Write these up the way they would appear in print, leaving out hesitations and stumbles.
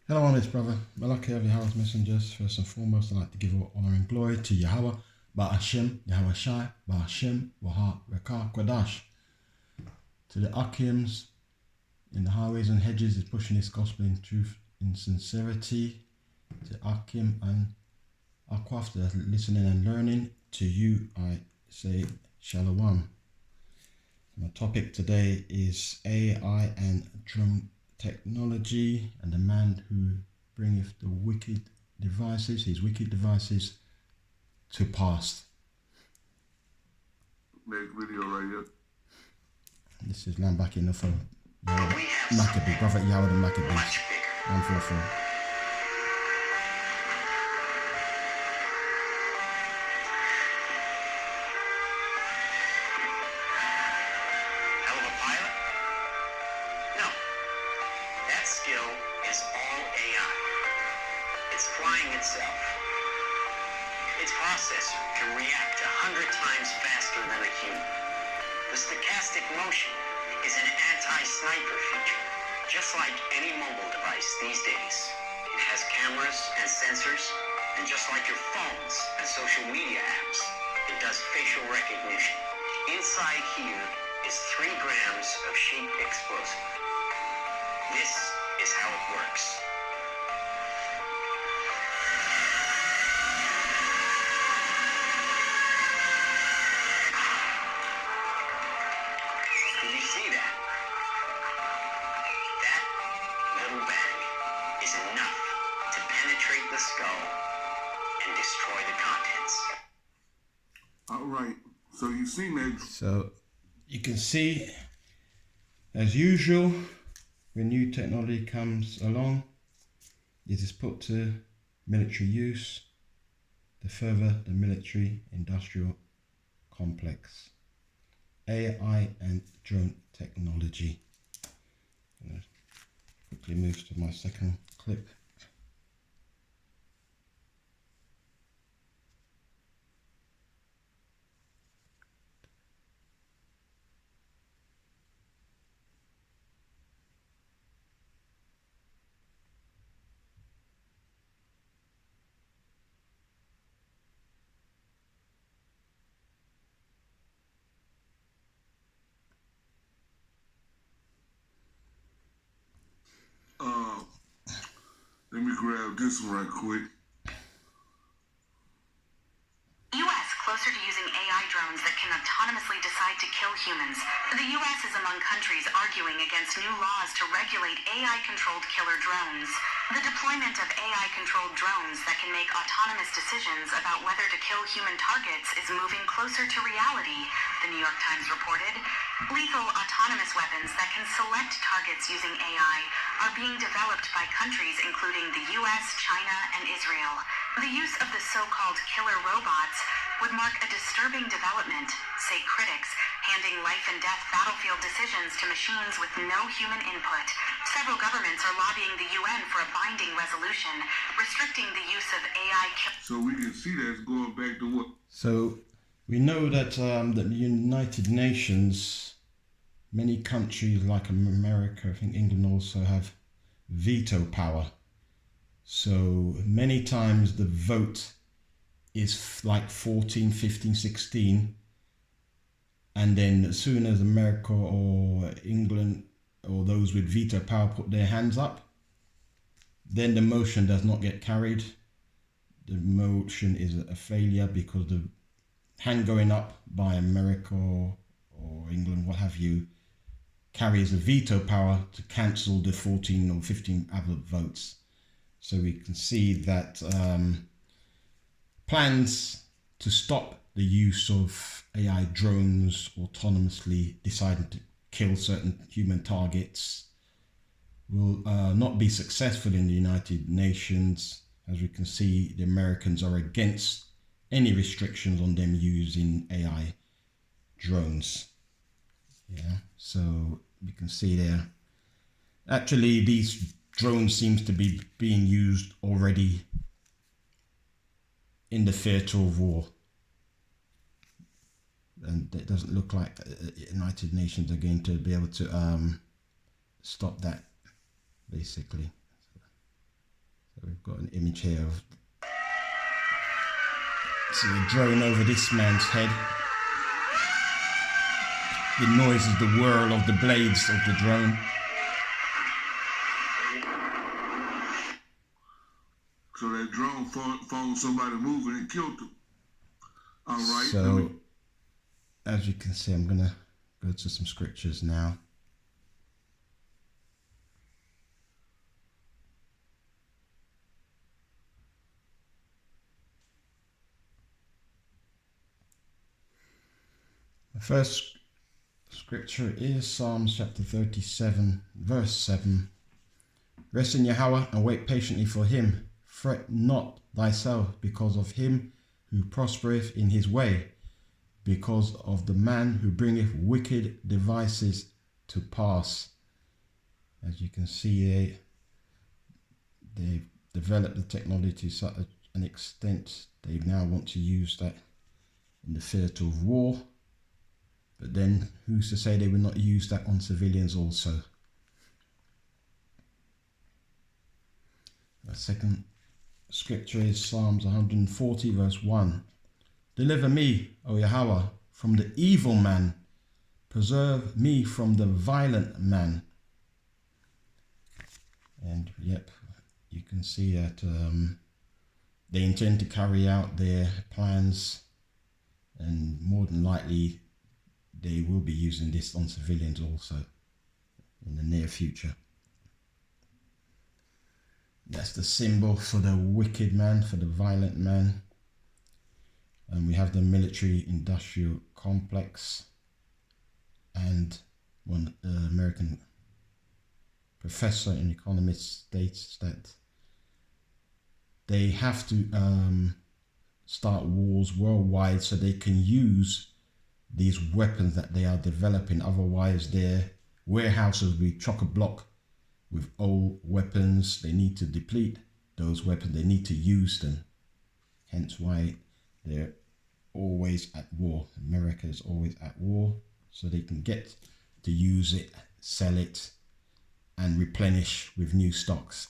Hello, honest brother. Malaki of Yahweh's messengers. First and foremost, I'd like to give all honor and glory to Yahweh, Ba'ashem, Yahweh Shai, Ba'ashem, Waha, Rekah, Kwadash. To the Akims in the highways and hedges is pushing this gospel in truth, in sincerity. To Akim and Akwaf that are listening and learning. To you, I say Shalom. My topic today is AI and drone technology, and the man who bringeth the his wicked devices to pass. Next video right here. This is Lamb back in the phone. Maccabee, Prophet Yahweh the Maccabees. 144. Hell of a pilot? No. That skill is all AI. It's flying itself. Its processor can react 100 times faster than a human. The stochastic motion is an anti-sniper feature, just like any mobile device these days. It has cameras and sensors, and just like your phones and social media apps, it does facial recognition. Inside here is 3 grams of sheep explosive. This is how it works. Can you see that? That little bang is enough to penetrate the skull and destroy the contents. All right. So you seen that? So you can see, as usual, when new technology comes along, it is put to military use to further the military industrial complex. AI and drone technology. I'm going to quickly move to my second clip. Let me grab this one right quick. U.S. closer to using AI drones that can autonomously decide to kill humans. The U.S. is among countries arguing against new laws to regulate AI-controlled killer drones. The deployment of AI-controlled drones that can make autonomous decisions about whether to kill human targets is moving closer to reality, the New York Times reported. Lethal autonomous weapons that can select targets using AI are being developed by countries including the U.S., China, and Israel. The use of the so-called killer robots would mark a disturbing development, say critics, handing life and death battlefield decisions to machines with no human input. Several governments are lobbying the UN for a binding resolution restricting the use of AI. So we can see that's going back to what? So we know that the United Nations, many countries like America, I think England also have veto power. So many times the vote is like 14, 15, 16. And then as soon as America or England or those with veto power put their hands up, then the motion does not get carried. The motion is a failure because the hand going up by America or England, what have you, carries a veto power to cancel the 14 or 15 other votes. So we can see that plans to stop the use of AI drones autonomously deciding to kill certain human targets will not be successful in the United Nations. As we can see, the Americans are against any restrictions on them using AI drones. Yeah, so you can see there. Actually, these drones seems to be being used already in the theatre of war. And it doesn't look like the United Nations are going to be able to stop that, basically. we've got an image here of a drone over this man's head. The noise is the whirl of the blades of the drone. So that drone found somebody moving and killed them. All right. So, as you can see, I'm going to go to some scriptures now. The first scripture is Psalms chapter 37, verse 7. Rest in Yahweh and wait patiently for him. Fret not thyself because of him who prospereth in his way, because of the man who bringeth wicked devices to pass. As you can see, they've developed the technology to such an extent they now want to use that in the theatre of war. But then who's to say they will not use that on civilians also? The second scripture is Psalms 140 verse 1. Deliver me, O Yahweh, from the evil man. Preserve me from the violent man. And yep, you can see that they intend to carry out their plans, and more than likely they will be using this on civilians also in the near future. That's the symbol for the wicked man, for the violent man. And we have the military industrial complex, and one American professor and economist states that they have to start wars worldwide so they can use these weapons that they are developing. Otherwise their warehouses will be chock-a-block with old weapons. They need to deplete those weapons. They need to use them. Hence why they're always at war. America is always at war, so they can get to use it, sell it, and replenish with new stocks.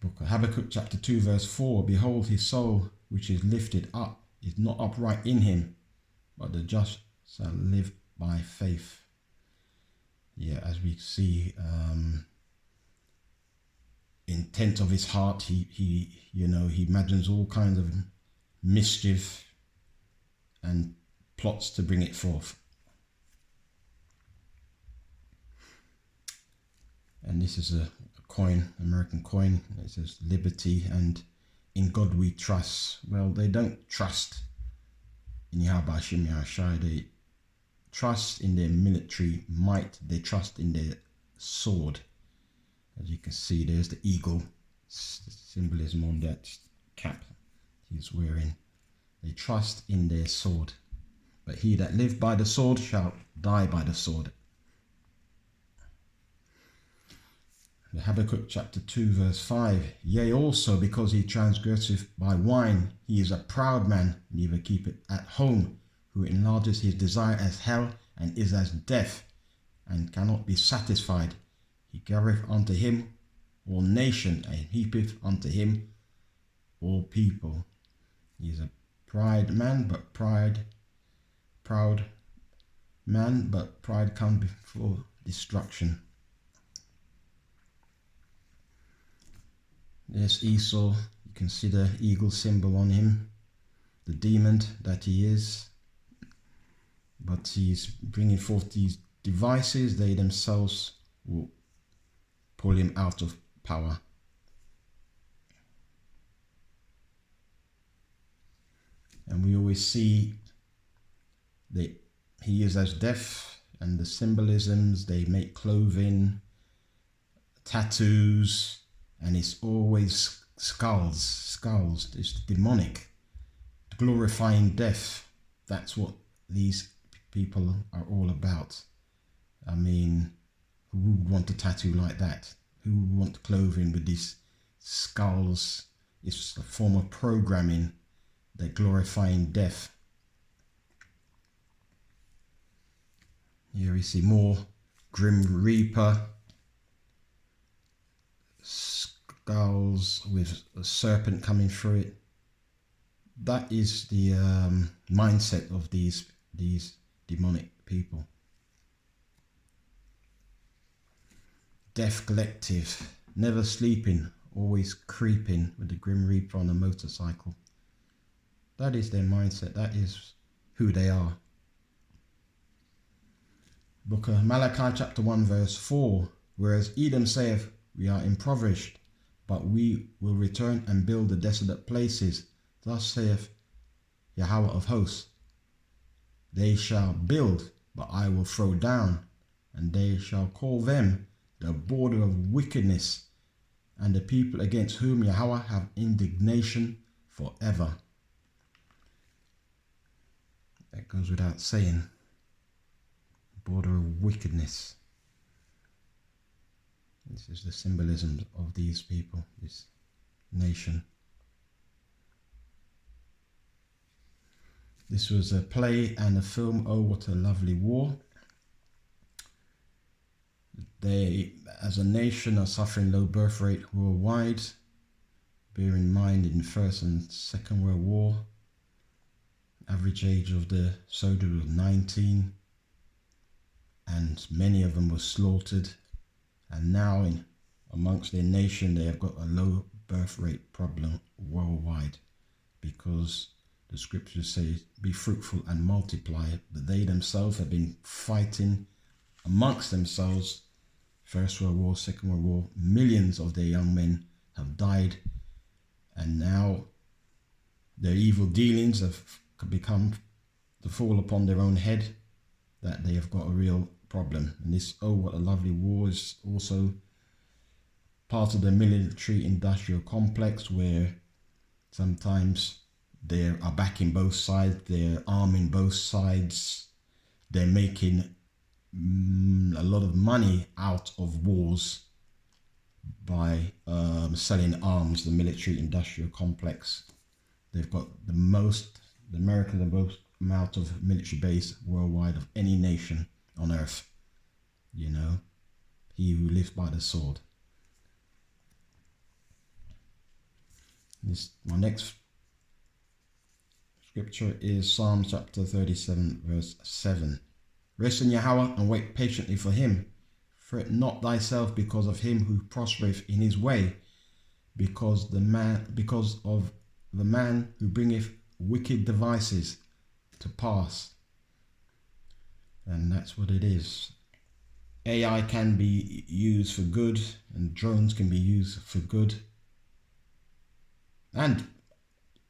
Book of Habakkuk chapter 2 verse 4. Behold, his soul which is lifted up is not upright in him, but the just shall live by faith. Yeah, as we see, intent of his heart, he imagines all kinds of mischief and plots to bring it forth. And this is a coin, American coin. It says liberty and in God we trust. Well, they don't trust in Yahweh Hashem Yahshai. They trust in their military might. They trust in their sword. As you can see, there's the eagle symbolism on that cap he's wearing. They trust in their sword. But he that liveth by the sword shall die by the sword. The Habakkuk chapter 2 verse 5. Yea, also because he transgresseth by wine, he is a proud man, neither keepeth at home, who enlarges his desire as hell, and is as death, and cannot be satisfied. He gathereth unto him all nations, and heapeth unto him all people. He is a proud man, but proud man, but pride comes before destruction. There's Esau. You can see the eagle symbol on him, the demon that he is. But he's bringing forth these devices. They themselves will pull him out of power. And we always see that he is as death, and the symbolisms, they make clothing, tattoos, and it's always skulls. It's demonic, glorifying death. That's what these people are all about. I mean, who would want a tattoo like that? Who would want clothing with these skulls? It's a form of programming. They're glorifying death. Here we see more Grim Reaper. skulls with a serpent coming through it. That is the mindset of these demonic people. Death Collective, never sleeping, always creeping with the Grim Reaper on a motorcycle. That is their mindset. That is who they are. Book of Malachi chapter 1 verse 4. Whereas Edom saith, we are impoverished, but we will return and build the desolate places. Thus saith Yahweh of hosts. They shall build, but I will throw down, and they shall call them the border of wickedness, and the people against whom Yahweh have indignation forever. That goes without saying. Border of wickedness. This is the symbolism of these people, this nation. This was a play and a film, Oh What a Lovely War. They, as a nation, are suffering low birth rate worldwide. Bear in mind, in First and Second World War, average age of the soldier was 19, and many of them were slaughtered. And now, amongst their nation, they have got a low birth rate problem worldwide, because the scriptures say, be fruitful and multiply. But they themselves have been fighting amongst themselves. First World War, Second World War, millions of their young men have died, and now their evil dealings have become to fall upon their own head, that they have got a real problem. And this Oh What a Lovely War is also part of the military industrial complex, where sometimes they are backing both sides, they're arming both sides, they're making a lot of money out of wars by selling arms. The military industrial complex, they've got the America, the most amount of military base worldwide of any nation on earth. You know, he who lives by the sword. My next scripture is Psalm chapter 37 verse 7. Rest in Yahweh and wait patiently for him. Fret not thyself because of him who prospereth in his way, because of the man who bringeth wicked devices to pass. And that's what it is. AI can be used for good, and drones can be used for good, and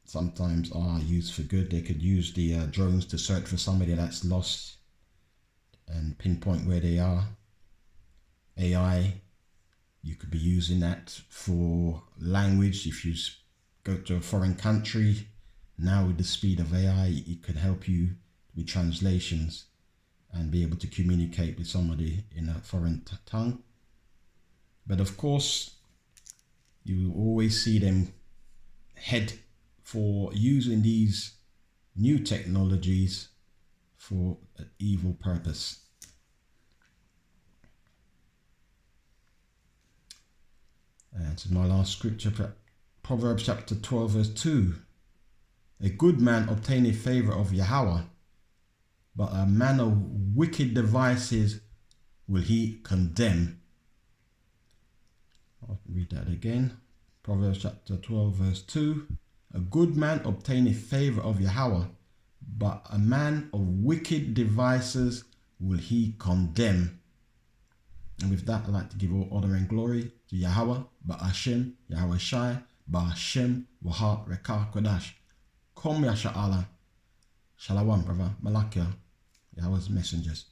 sometimes are used for good. They could use the drones to search for somebody that's lost and pinpoint where they are. AI, you could be using that for language. If you go to a foreign country, now with the speed of AI, it could help you with translations and be able to communicate with somebody in a foreign tongue. But of course, you will always see them head for using these new technologies for an evil purpose. And so my last scripture, Proverbs chapter 12 verse 2. A good man obtaineth favor of Yahweh, but a man of wicked devices will he condemn. I'll read that again. Proverbs chapter 12 verse 2. A good man obtaineth favor of Yahweh, but a man of wicked devices will he condemn. And with that, I'd like to give all honor and glory to Yahweh, Ba'ashem, Yahweh Shai, Ba'ashem, Wahat, Rekah, Kodash. Kom Yasha'ala. Shalom, brother. Malakia, Yahweh's messengers.